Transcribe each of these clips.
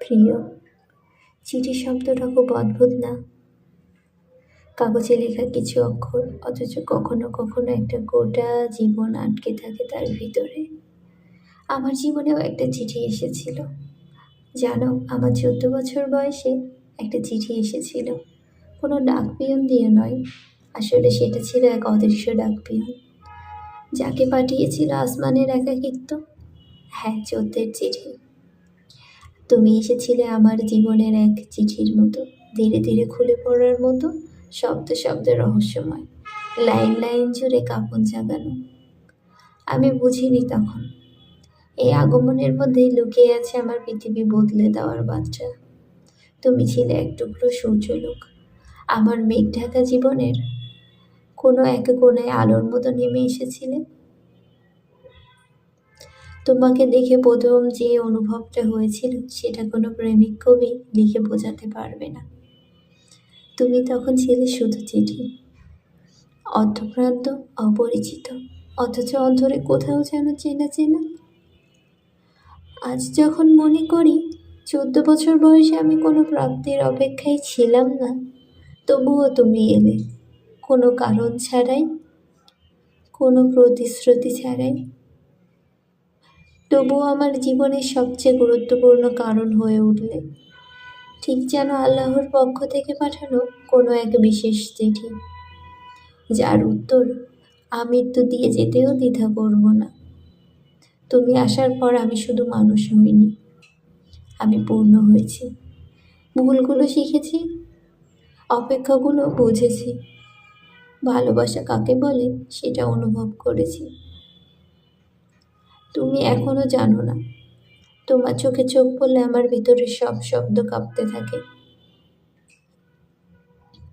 প্রিয়, চিঠি শব্দটা খুব অদ্ভুত না? কাগজে লেখা কিছু অক্ষর, অথচ কখনো কখনো একটা গোটা জীবন আটকে থাকে তার ভিতরে। আমার জীবনেও একটা চিঠি এসেছিল। জানো, আমার 14 বছর বয়সে একটা চিঠি এসেছিল। কোনো ডাকপিয়ন দিয়ে নয়, আসলে সেটা ছিল এক অদৃশ্য ডাকপিয়ন, যাকে পাঠিয়েছিল আসমানের একাকিত্ব। হ্যাঁ, 14 চিঠি। তুমি এসেছিলে আমার জীবনের এক চিঠির মতো, ধীরে ধীরে খুলে পড়ার মতো, শব্দ শব্দে রহস্যময়, লাইন লাইন জুড়ে কাঁপন জাগানো। আমি বুঝিনি তখন এই আগমনের মধ্যেই লুকিয়ে আছে আমার পৃথিবী বদলে দেওয়ার বার্তা। তুমি ছিলে এক টুকরো সূর্যলোক, আমার মেঘ ঢাকা জীবনের কোনো এক কোণায় আলোর মতো নেমে এসেছিলে। তোমাকে দেখে প্রথম যে অনুভবটা হয়েছিল, সেটা কোনো প্রেমিক কবি লিখে বোঝাতে পারবে না। তুমি তখন ছিলে শুধু চিঠি, অর্ধপ্রান্ত, অপরিচিত, অথচ অন্তরে কোথাও যেন চেনা চেনা। আজ যখন মনে করি 14 বছর বয়সে আমি কোনো প্রাপ্তির অপেক্ষায় ছিলাম না, তবুও তুমি এলে, কোনো কারণ ছাড়াই, কোনো প্রতিশ্রুতি ছাড়াই। তবুও আমার জীবনের সবচেয়ে গুরুত্বপূর্ণ কারণ হয়ে উঠলে, ঠিক যেন আল্লাহর পক্ষ থেকে পাঠানো কোনো এক বিশেষ চিঠি, যার উত্তর আমৃত্যু দিয়ে যেতেও দ্বিধা করব না। তুমি আসার পর আমি শুধু মানুষ হইনি, আমি পূর্ণ হয়েছি। ভুলগুলো শিখেছি, অপেক্ষাগুলো বুঝেছি, ভালোবাসা কাকে বলে সেটা অনুভব করেছি। তুমি এখনো জানো না, তোমার চোখে চোখ পড়লে আমার ভিতরে সব শব্দ কাঁপতে থাকে।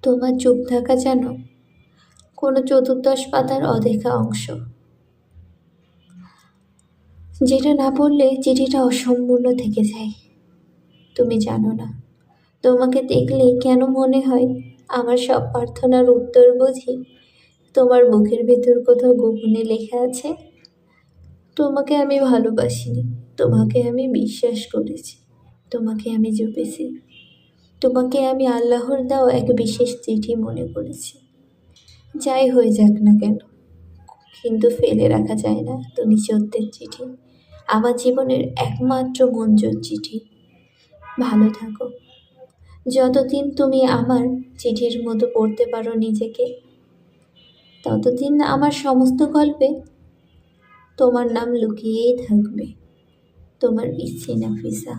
তোমার চুপ থাকা যেন কোনো চতুর্দশ পাতার অদেখা অংশ, যেটা না পড়লে চিঠিটা অসম্পূর্ণ থেকে যায়। তুমি জানো না, তোমাকে দেখলেই কেন মনে হয় আমার সব প্রার্থনার উত্তর বুঝি তোমার বুকের ভেতর কোথাও গোপনে লেখা আছে। তোমাকে আমি ভালোবাসিনি, তোমাকে আমি বিশ্বাস করেছি, তোমাকে আমি জপেছি, তোমাকে আমি আল্লাহর দেওয়া এক বিশেষ চিঠি মনে করেছি। যাই হয়ে যাক না কেন, কিন্তু ফেলে রাখা যায় না তুমি 14 চিঠি, আমার জীবনের একমাত্র মঞ্জুর চিঠি। ভালো থাকো, যতদিন তুমি আমার চিঠির মতো পড়তে পারো নিজেকে, ততদিন আমার সমস্ত গল্পে তোমার নাম লুকিয়েই থাকবে। তোমার পিচ্ছি নাফিসা।